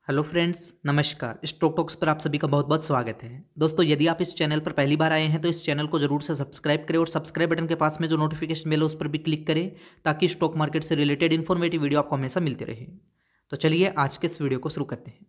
Hello friends, नमस्कार। Stock talks पर आप सभी का बहुत बहुत स्वागत है। दोस्तों, यदि आप इस चैनल पर पहली बार आए हैं तो इस चैनल को जरूर से सब्सक्राइब करें और सब्सक्राइब बटन के पास में जो नोटिफिकेशन बेल है उस पर भी क्लिक करें ताकि स्टॉक मार्केट से रिलेटेड इन्फॉर्मेटिव वीडियो आपको हमेशा मिलती रहे। तो चलिए आज के इस वीडियो को शुरू करते हैं।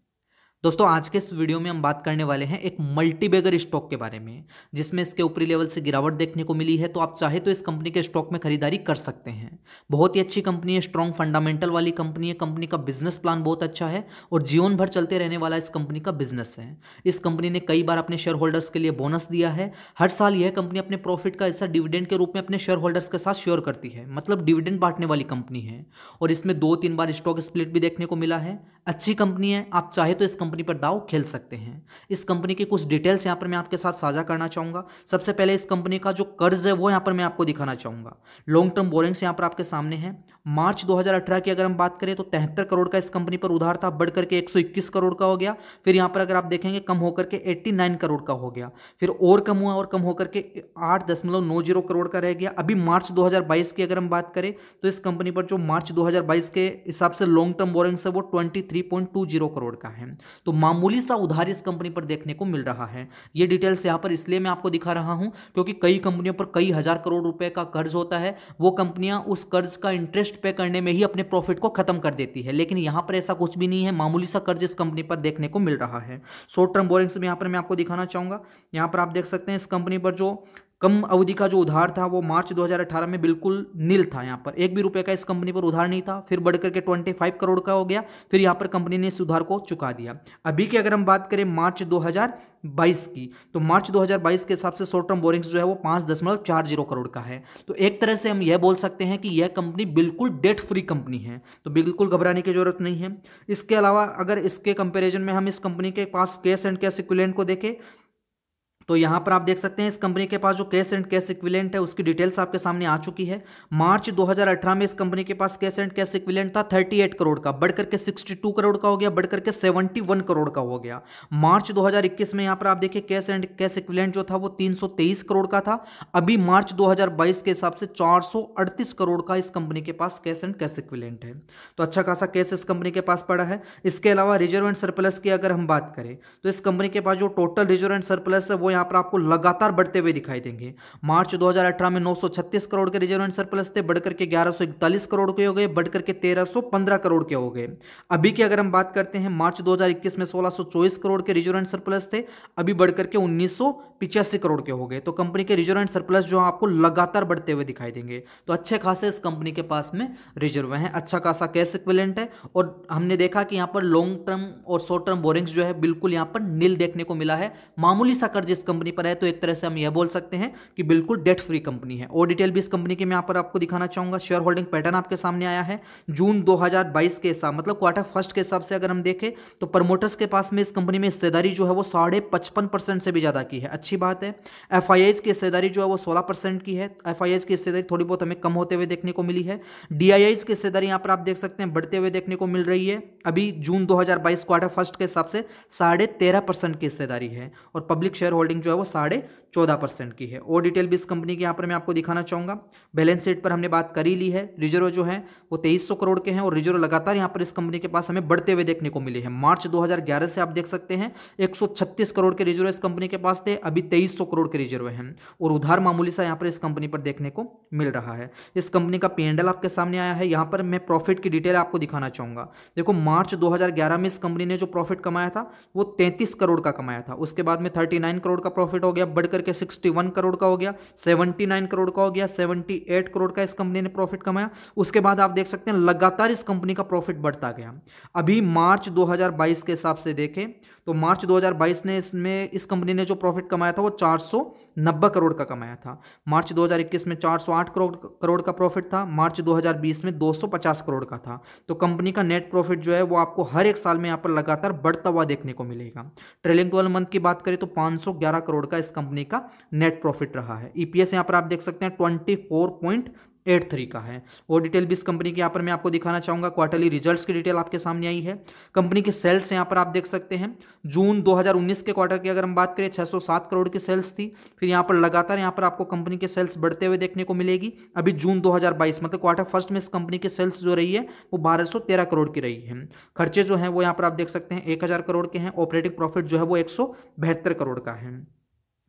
दोस्तों, आज के इस वीडियो में हम बात करने वाले हैं एक मल्टीबैगर स्टॉक के बारे में, जिसमें इसके ऊपरी लेवल से गिरावट देखने को मिली है। तो आप चाहे तो इस कंपनी के स्टॉक में खरीदारी कर सकते हैं। बहुत ही अच्छी कंपनी है, स्ट्रॉन्ग फंडामेंटल वाली कंपनी है। कंपनी का बिजनेस प्लान बहुत अच्छा है और जीवन भर चलते रहने वाला इस कंपनी का बिजनेस है। इस कंपनी ने कई बार अपने शेयर होल्डर्स के लिए बोनस दिया है। हर साल यह कंपनी अपने प्रॉफिट का ऐसा डिविडेंड के रूप में अपने शेयर होल्डर्स के साथ शेयर करती है, मतलब डिविडेंड बांटने वाली कंपनी है। और इसमें 2-3 बार स्टॉक स्प्लिट भी देखने को मिला है। अच्छी कंपनी है, आप चाहे तो इस कंपनी पर दांव खेल सकते हैं। इस कंपनी की कुछ डिटेल्स यहां पर मैं आपके साथ साझा करना चाहूंगा। सबसे पहले इस कंपनी का जो कर्ज है वो यहां पर मैं आपको दिखाना चाहूंगा। लॉन्ग टर्म बोरिंग्स यहां पर आपके सामने है। मार्च 2018 की अगर हम बात करें तो 73 करोड़ का इस कंपनी पर उधार था, बढ़ करके 121 करोड़ का हो गया। फिर यहां पर अगर आप देखेंगे कम होकर के 89 करोड़ का हो गया। फिर और कम हुआ और कम होकर के 8.90 करोड़ का रह गया। अभी मार्च 2022 की अगर हम बात करें तो इस कंपनी पर जो मार्च 2022 के हिसाब से लॉन्ग टर्म बोरिंग्स है वो 23.20 करोड़ का है। तो मामूली सा उधार इस कंपनी पर देखने को मिल रहा है। ये डिटेल्स यहां पर इसलिए मैं आपको दिखा रहा हूं क्योंकि कई कंपनियों पर कई हजार करोड़ रुपए का कर्ज होता है। वो कंपनियां उस कर्ज का इंटरेस्ट पे करने में ही अपने प्रॉफिट को खत्म कर देती है, लेकिन यहां पर ऐसा कुछ भी नहीं है। मामूली सा कर्ज इस कंपनी पर देखने को मिल रहा है। शॉर्ट टर्म बोरिंग्स में यहां पर मैं आपको दिखाना चाहूंगा। यहां पर आप देख सकते हैं इस कंपनी पर जो कम अवधि का जो उधार था वो मार्च 2018 में बिल्कुल नील था। यहाँ पर एक भी रुपए का इस कंपनी पर उधार नहीं था। फिर बढ़कर के 25 करोड़ का हो गया। फिर यहाँ पर कंपनी ने इस उधार को चुका दिया। अभी की अगर हम बात करें मार्च 2022 की, तो मार्च 2022 के हिसाब से शॉर्ट टर्म बोरिंग्स जो है वो 5.40 करोड़ का है। तो एक तरह से हम यह बोल सकते हैं कि यह कंपनी बिल्कुल डेट फ्री कंपनी है, तो बिल्कुल घबराने की जरूरत नहीं है। इसके अलावा अगर इसके कंपेरिजन में हम इस कंपनी के पास कैश एंड कैश इक्विवेलेंट को देखें तो यहां पर आप देख सकते हैं इस कंपनी के पास जो कैश एंड कैश इक्विवेलेंट है उसकी डिटेल्स आपके सामने आ चुकी है। मार्च 2018 में इस कंपनी के पास कैश एंड कैश इक्विवेलेंट था 38 करोड़ का, बढ़कर के 62 करोड़ का हो गया, बढ़कर के 71 करोड़ का हो गया। मार्च 2021 में यहां पर आप देखिए कैश एंड कैश इक्विवेलेंट जो था वो 323 करोड़ का था। अभी मार्च 2022 के हिसाब से 438 करोड़ का इस कंपनी के पास कैश एंड कैश इक्विवेलेंट है। तो अच्छा खासा कैश इस कंपनी के पास पड़ा है। इसके अलावा रिजर्व एंड सरप्लस की अगर हम बात करें तो इस कंपनी के पास जो टोटल रिजर्व एंड सरप्लस है वो यहाँ पर आपको लगातार बढ़ते हुए दिखाई देंगे। मार्च 2018 में 936 करोड़ के रिजर्व एंड सरप्लस थे, बढ़कर के 1141 करोड़ के हो गए, बढ़कर के 1315 करोड़ के हो गए। अभी की अगर हम बात करते हैं मार्च 2021 में 1624 करोड़ के रिजर्व एंड सरप्लस थे, अभी बढ़कर के 1985 करोड़ के हो गए। तो कंपनी के रिजर्व एंड सरप्लस जो आपको लगातार बढ़ते हुए दिखाई देंगे। तो अच्छे खासे इस कंपनी के पास में रिजर्व है, अच्छा खासा कैश इक्विवेलेंट है। और हमने देखा कि यहाँ पर लॉन्ग टर्म और शॉर्ट टर्म बोरिंग्स जो है बिल्कुल यहाँ पर नील देखने को मिला है। मामूली सा कर्ज इस कंपनी पर है, तो एक तरह से हम यह बोल सकते हैं कि बिल्कुल डेट फ्री कंपनी है। और डिटेल भी इस कंपनी के मैं यहाँ पर आपको दिखाना चाहूंगा। शेयर होल्डिंग पैटर्न आपके सामने आया है जून 2022 के हिसाब, मतलब क्वार्टर फर्स्ट के हिसाब से अगर हम देखें तो प्रमोटर्स के पास में इस कंपनी में हिस्सेदारी जो है वो 55.5% से भी ज्यादा की है, अच्छी बात है। एफआईआईज की हिस्सेदारी जो है वो 16% की है। एफआईआईज की हिस्सेदारी थोड़ी बहुत हमें कम होते हुए देखने को मिली है। डीआईआईज की हिस्सेदारी यहाँ पर आप देख सकते हैं बढ़ते हुए देखने को मिल रही है। अभी जून 2022 क्वार्टर फर्स्ट के हिसाब से 13.5% की हिस्सेदारी है और पब्लिक शेयर होल्डिंग जो है वो 14.5% की है। और डिटेल भी इस कंपनी की यहाँ पर मैं आपको दिखाना चाहूंगा। बैलेंस शीट पर हमने बात कर ही ली है। रिजर्व जो है वो 2300 करोड़ के हैं और रिजर्व लगातार यहाँ पर इस कंपनी के पास हमें बढ़ते हुए देखने को मिले हैं। मार्च 2011 से आप देख सकते हैं 136 करोड़ के रिजर्व इस कंपनी के पास थे, अभी 2300 करोड़ के रिजर्व हैं और उधार मामूली सा यहाँ पर इस कंपनी पर देखने को मिल रहा है। इस कंपनी का P&L आपके सामने आया है। यहाँ पर मैं प्रॉफिट की डिटेल आपको दिखाना चाहूंगा। देखो मार्च 2011 में इस कंपनी ने जो प्रॉफिट कमाया था वो 33 करोड़ का कमाया था। उसके बाद में 39 करोड़ का प्रॉफिट हो गया, बढ़कर के 61 करोड़ का हो गया, 79 करोड़ का हो गया, 78 करोड़ का इस कंपनी ने प्रॉफिट कमाया। उसके बाद आप देख सकते हैं लगातार इस कंपनी का प्रॉफिट बढ़ता गया। अभी मार्च 2022 के हिसाब से देखें तो मार्च 2022 ने इसमें इस कंपनी ने जो प्रॉफिट कमाया था वो 490 करोड़ का कमाया था। मार्च 2021 में 408 करोड़ का प्रॉफिट था। मार्च 2020 में 250 करोड़ का था। तो कंपनी का नेट प्रॉफिट जो है वो आपको हर एक साल में यहाँ पर लगातार बढ़ता हुआ देखने को मिलेगा। ट्रेलिंग 12 मंथ की बात करें तो 511 करोड़ का इस कंपनी का नेट प्रॉफिट रहा है। ईपीएस यहाँ पर आप देख सकते हैं 83 का है। वो डिटेल भी इस कंपनी की यहाँ पर मैं आपको दिखाना चाहूँगा। क्वार्टरली रिजल्ट्स की डिटेल आपके सामने आई है। कंपनी की सेल्स यहाँ पर आप देख सकते हैं, जून 2019 के क्वार्टर की अगर हम बात करें 607 करोड़ की सेल्स थी। फिर यहाँ पर लगातार यहाँ पर आपको कंपनी के सेल्स बढ़ते हुए देखने को मिलेगी। अभी जून 2022 मतलब क्वार्टर फर्स्ट में इस कंपनी की सेल्स जो रही है वो 1213 करोड़ की रही है। खर्चे जो हैं वो यहाँ पर आप देख सकते हैं 1000 करोड़ के हैं। ऑपरेटिंग प्रॉफिट जो है वो 172 करोड़ का है।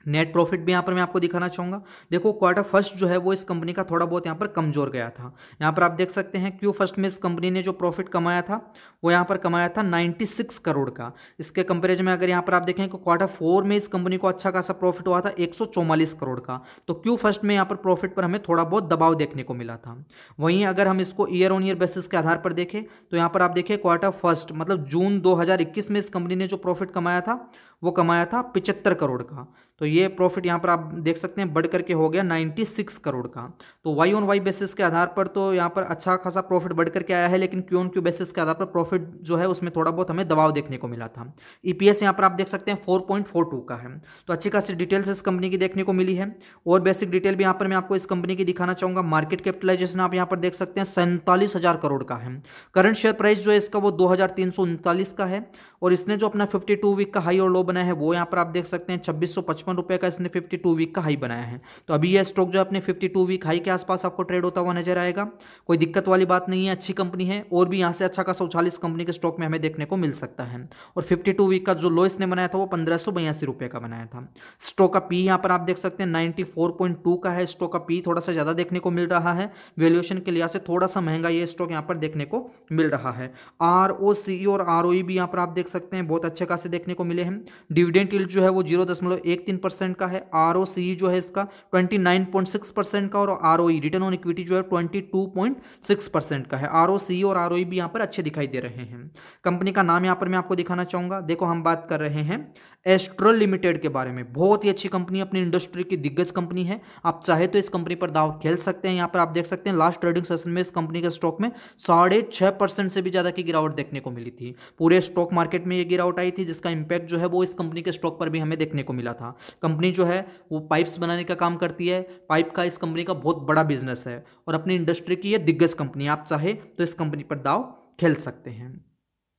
नेट प्रॉफिट भी यहाँ पर मैं आपको दिखाना चाहूँगा। देखो क्वार्टर फर्स्ट जो है वो इस कंपनी का थोड़ा बहुत यहाँ पर कमजोर गया था। यहाँ पर आप देख सकते हैं क्यू फर्स्ट में इस कंपनी ने जो प्रॉफिट कमाया था वो यहाँ पर कमाया था 96 करोड़ का। इसके कंपेरिजन में अगर यहाँ पर आप देखें कि क्वार्टर फोर में इस कंपनी को अच्छा खासा प्रॉफिट हुआ था 144 करोड़ का। तो क्यू फर्स्ट में यहाँ पर प्रॉफिट पर हमें थोड़ा बहुत दबाव देखने को मिला था। वहीं अगर हम इसको ईयर ऑन ईयर बेसिस के आधार पर देखें तो यहाँ पर आप देखिए क्वार्टर फर्स्ट मतलब जून 2021 में इस कंपनी ने जो प्रॉफिट कमाया था वो कमाया था 75 करोड़ का। तो ये प्रॉफिट यहाँ पर आप देख सकते हैं बढ़ करके हो गया 96 करोड़ का। तो वाई ऑन वाई बेसिस के आधार पर तो यहाँ पर अच्छा खासा प्रॉफिट बढ़ करके आया है, लेकिन क्यू ऑन क्यू बेसिस के आधार पर प्रॉफिट जो है उसमें थोड़ा बहुत हमें दबाव देखने को मिला था। ईपीएस यहाँ पर आप देख सकते हैं 4.42 का है। तो अच्छी खासी डिटेल्स इस कंपनी की देखने को मिली है। और बेसिक डिटेल भी यहाँ पर मैं आपको इस कंपनी की दिखाना चाहूँगा। मार्केट कैपिटलाइजेशन आप यहाँ पर देख सकते हैं 47,000 करोड़ का है। करंट शेयर प्राइस जो है इसका वो 2339 का है। और इसने जो अपना 52 वीक का हाई और लो बनाया है वो यहाँ पर आप देख सकते हैं 2655 रुपये का इसने 52 वीक का हाई बनाया है। तो अभी यह स्टॉक जो अपने 52 वीक हाई के आसपास आपको ट्रेड होता हुआ नजर आएगा। कोई दिक्कत वाली बात नहीं है, अच्छी कंपनी है। और भी यहाँ से अच्छा खासा उछाल इस कंपनी के स्टॉक में हमें देखने को मिल सकता है। और 52 वीक का जो लो इसने बनाया था वो 1582 रुपये का बनाया था। स्टॉक का पी यहाँ पर आप देख सकते हैं 94.2 का है। स्टॉक का पी थोड़ा सा ज़्यादा देखने को मिल रहा है। वैल्यूएशन के लिहाज से थोड़ा सा महंगा ये स्टॉक यहाँ पर देखने को मिल रहा है। ROCE और ROE भी यहाँ पर आप देख सकते हैं बहुत अच्छे खासे देखने को मिले हैं। डिविडेंड यील्ड जो है वो 0.13% का है। ROCE जो है इसका 29.6% का और ROE रिटर्न ऑन इक्विटी जो है 22.6% का है। ROCE और ROE भी यहाँ पर अच्छे दिखाई दे रहे हैं। कंपनी का नाम यहाँ पर मैं आपको दिखाना चाहूँगा। देखो हम बात कर रहे हैं एस्ट्रल लिमिटेड के बारे में। बहुत ही अच्छी कंपनी, अपनी इंडस्ट्री की दिग्गज कंपनी है। आप चाहे तो इस कंपनी पर दाव खेल सकते हैं। यहाँ पर आप देख सकते हैं लास्ट ट्रेडिंग सेशन में इस कंपनी के स्टॉक में 6.5% से भी ज़्यादा की गिरावट देखने को मिली थी। पूरे स्टॉक मार्केट में ये गिरावट आई थी, जिसका इंपैक्ट जो है वो इस कंपनी के स्टॉक पर भी हमें देखने को मिला था। कंपनी जो है वो पाइप्स बनाने का काम करती है। पाइप का इस कंपनी का बहुत बड़ा बिजनेस है और अपनी इंडस्ट्री की ये दिग्गज कंपनी। आप चाहे तो इस कंपनी पर दाव खेल सकते हैं।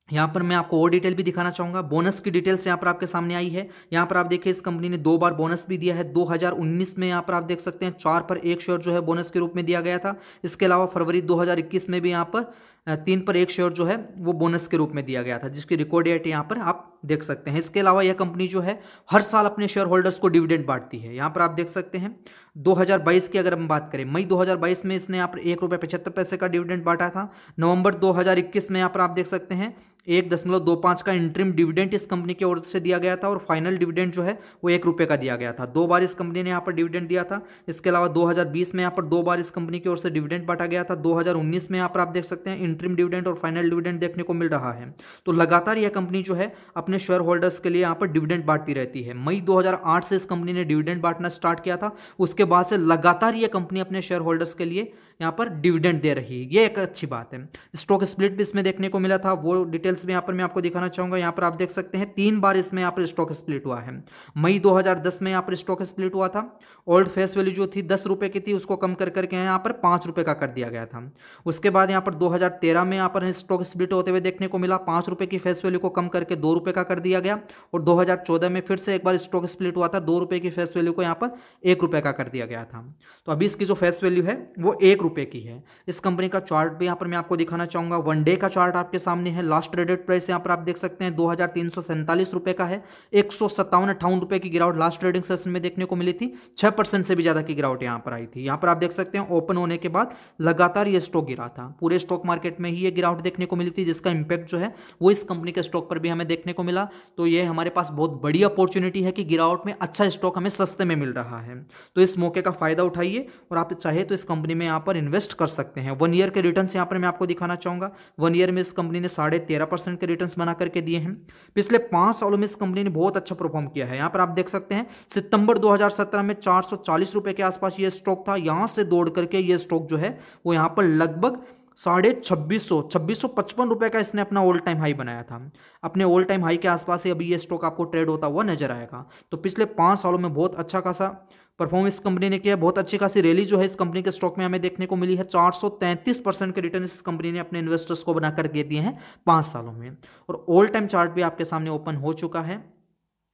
यहाँ पर मैं आपको और डिटेल भी दिखाना चाहूँगा। बोनस की डिटेल्स यहाँ पर आपके सामने आई है। यहाँ पर आप देखिए इस कंपनी ने 2 बार बोनस भी दिया है। 2019 में यहाँ पर आप देख सकते हैं 4 पर 1 शेयर जो है बोनस के रूप में दिया गया था। इसके अलावा फरवरी 2021 में भी यहाँ पर 3 पर 1 शेयर जो है वो बोनस के रूप में दिया गया था, जिसकी रिकॉर्ड डेट यहाँ पर आप देख सकते हैं। इसके अलावा यह कंपनी जो है हर साल अपने शेयर होल्डर्स को डिविडेंड बांटती है। यहाँ पर आप देख सकते हैं 2022 की अगर हम बात करें, मई 2022 में इसने यहाँ पर 1 रुपये 75 पैसे का डिविडेंड बांटा था। नवंबर 2021 में यहाँ पर आप देख सकते हैं 1.25 का इंटरिम डिविडेंड इस कंपनी की ओर से दिया गया था और फाइनल डिविडेंड जो है वो 1 रुपये का दिया गया था। 2 बार इस कंपनी ने यहाँ पर डिविडेंड दिया था। इसके अलावा 2020 में यहाँ पर 2 बार इस कंपनी की ओर से डिविडेंड बांटा गया था। 2019 में यहाँ पर आप देख सकते हैं इंटरिम डिविडेंड और फाइनल डिविडेंड देखने को मिल रहा है। तो लगातार यह कंपनी जो है अपने शेयर होल्डर्स के लिए यहाँ पर डिविडेंड बांटती रहती है। मई 2008 से इस कंपनी ने डिविडेंड बांटना स्टार्ट किया था। उसके बाद से लगातार यह कंपनी अपने शेयर होल्डर्स के लिए यहाँ पर डिविडेंड दे रही है। ये एक अच्छी बात है। स्टॉक स्प्लिट भी इसमें देखने को मिला था, वो डिटेल्स भी यहाँ पर मैं आपको दिखाना चाहूंगा। यहाँ पर आप देख सकते हैं 3 बार इसमें यहाँ पर स्टॉक स्प्लिट हुआ है। मई 2010 में यहाँ पर स्टॉक स्प्लिट हुआ था। ओल्ड फेस वैल्यू जो थी 10 रुपये की थी, उसको कम कर करके यहाँ पर 5 रुपये का कर दिया गया था। उसके बाद यहाँ पर 2013 में यहाँ पर स्टॉक स्प्लिट होते हुए देखने को मिला। 5 रुपये की फेस वैल्यू को कम करके 2 रुपये का कर दिया गया। और 2014 में फिर से एक बार स्टॉक स्प्लिट हुआ था। 2 रुपये की फेस वैल्यू को यहाँ पर 1 रुपये का कर दिया गया था। तो अभी इसकी जो फेस वैल्यू है वो 1 रुपये की है। इस कंपनी का चार्ट भी यहाँ पर मैं आपको दिखाना चाहूंगा। 1 डे का चार्ट आपके सामने है। लास्ट ट्रेडेड प्राइस यहाँ पर आप देख सकते हैं 2347 रुपये का है। 157-58 रुपये की गिरावट लास्ट ट्रेडिंग सेशन में देखने को मिली थी। 6% से भी ज्यादा की गिरावट यहाँ पर आई थी। यहाँ पर आप देख सकते हैं ओपन होने के बाद लगातार ये स्टॉक गिरा था। पूरे स्टॉक मार्केट में ही ये गिरावट देखने को मिली थी, जिसका इंपैक्ट जो है वो इस कंपनी के स्टॉक पर भी हमें देखने को मिला। तो ये हमारे पास बहुत बड़ी अपॉर्चुनिटी है कि गिरावट में अच्छा स्टॉक हमें सस्ते में मिल रहा है। तो इस मौके का फायदा उठाइए और आप चाहे तो इस कंपनी में यहाँ पर इन्वेस्ट कर सकते हैं। 1 ईयर के रिटर्न्स यहाँ पर मैं आपको दिखाना चाहूंगा। 1 ईयर में इस कंपनी ने 13.5% के रिटर्न्स बना करके दिए हैं। पिछले 5 सालों में इस कंपनी ने बहुत अच्छा परफॉर्म किया है। यहाँ पर आप देख सकते हैं सितंबर 2017 में 440 रुपए के आसपास ये स्टॉक था। यहां से दौड़ करके ये स्टॉक जो है वो यहाँ पर लगभग 2655 रुपए का इसने अपना ऑल टाइम हाई बनाया था। अपने ऑल टाइम हाई के आसपास ही अभी ये स्टॉक आपको ट्रेड होता हुआ नजर आएगा। तो पिछले 5 सालों में बहुत अच्छा खासा परफॉर्म इस कंपनी ने किया, बहुत अच्छी खासी रैली जो है इस कंपनी के स्टॉक में हमें देखने को मिली है। 433% के रिटर्न इस कंपनी ने अपने इन्वेस्टर्स को बनाकर के दिए हैं 5 सालों में। और ऑल टाइम चार्ट भी आपके सामने ओपन हो चुका है।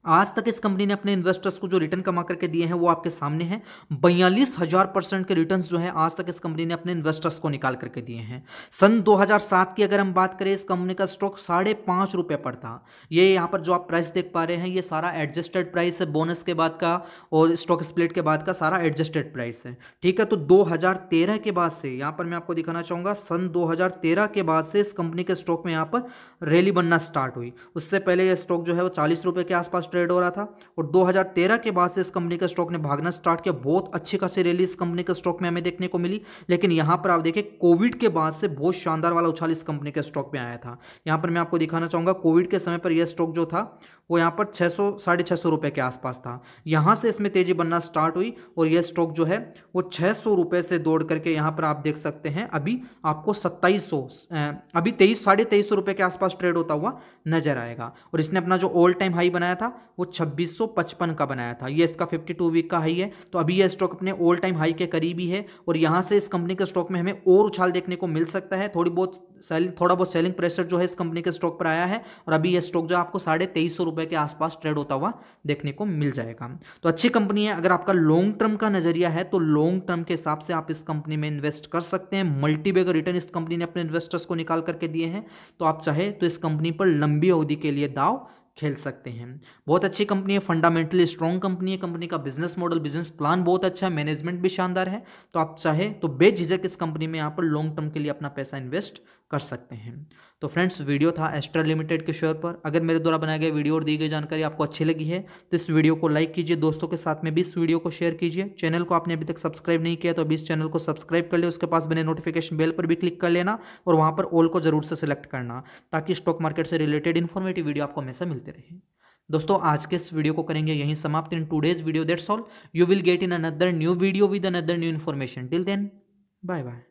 आज तक इस कंपनी ने अपने इन्वेस्टर्स को जो रिटर्न कमा करके दिए हैं वो आपके सामने हैं। 42,000% के रिटर्न्स जो है आज तक इस कंपनी ने अपने इन्वेस्टर्स को निकाल करके दिए हैं। सन 2007 की अगर हम बात करें, इस कंपनी का स्टॉक ₹5.5 पर था। ये यहाँ पर जो आप प्राइस देख पा रहे हैं ये सारा एडजस्टेड प्राइस है, बोनस के बाद का और स्टॉक स्प्लिट के बाद का सारा एडजस्टेड प्राइस है। ठीक है, तो 2013 के बाद से यहाँ पर मैं आपको दिखाना चाहूँगा, सन 2013 के बाद से इस कंपनी के स्टॉक में यहाँ पर रैली बनना स्टार्ट हुई। उससे पहले ये स्टॉक जो है वो ₹40 के आसपास ट्रेड हो रहा था और 2013 के बाद से इस कंपनी के स्टॉक ने भागना स्टार्ट किया। बहुत अच्छी खासी रैली इस कंपनी के स्टॉक में हमें देखने को मिली। लेकिन यहां पर आप देखिए कोविड के बाद से बहुत शानदार वाला उछाल इस कंपनी के स्टॉक में आया था। यहां पर मैं आपको दिखाना चाहूंगा, कोविड के समय पर यह स्टॉक जो था वो यहाँ पर 600 650 रुपये के आसपास था। यहाँ से इसमें तेजी बनना स्टार्ट हुई और यह स्टॉक जो है वो 600 रुपये से दौड़ करके यहाँ पर आप देख सकते हैं अभी आपको 2700 अभी 2300 रुपये के आसपास ट्रेड होता हुआ नजर आएगा। और इसने अपना जो ऑल टाइम हाई बनाया था वो 2655 का बनाया था। ये इसका 52 वीक का हाई है। तो अभी यह स्टॉक अपने ऑल टाइम हाई के करीब ही है और यहाँ से इस कंपनी के स्टॉक में हमें और उछाल देखने को मिल सकता है। थोड़ा बहुत सेलिंग प्रेशर जो है इस कंपनी के स्टॉक पर आया है और अभी यह स्टॉक जो आपको 2350 रुपये के आसपास ट्रेड होता हुआ देखने को मिल जाएगा। तो अच्छी कंपनी है। अगर आपका लॉन्ग टर्म का नजरिया है तो लॉन्ग टर्म के हिसाब से आप इस कंपनी में इन्वेस्ट कर सकते हैं। मल्टीबैगर रिटर्न इस कंपनी ने अपने इन्वेस्टर्स को निकाल करके दिए हैं। तो आप चाहे तो इस कंपनी पर लंबी अवधि के लिए दाव खेल सकते हैं। बहुत अच्छी कंपनी है, फंडामेंटली स्ट्रॉन्ग कंपनी है। कंपनी का बिजनेस मॉडल, बिजनेस प्लान बहुत अच्छा है, मैनेजमेंट भी शानदार है। तो आप चाहे तो बेझिझक इस कंपनी में यहाँ पर लॉन्ग टर्म के लिए अपना पैसा इन्वेस्ट कर सकते हैं। तो फ्रेंड्स, वीडियो था एस्ट्रा लिमिटेड के शेयर पर। अगर मेरे द्वारा बनाया गया वीडियो और दी गई जानकारी आपको अच्छी लगी है तो इस वीडियो को लाइक कीजिए, दोस्तों के साथ में भी इस वीडियो को शेयर कीजिए। चैनल को आपने अभी तक सब्सक्राइब नहीं किया तो अभी इस चैनल को सब्सक्राइब कर ले, उसके पास बने नोटिफिकेशन बेल पर भी क्लिक कर लेना और वहाँ पर ऑल को जरूर से सिलेक्ट करना ताकि स्टॉक मार्केट से रिलेटेड इन्फॉर्मेटिव वीडियो आपको हमेशा मिलते रहे। दोस्तों, आज के इस वीडियो को करेंगे यहीं समाप्त। In today's video that's all. You will get in another new video with another new information. Till then, bye bye.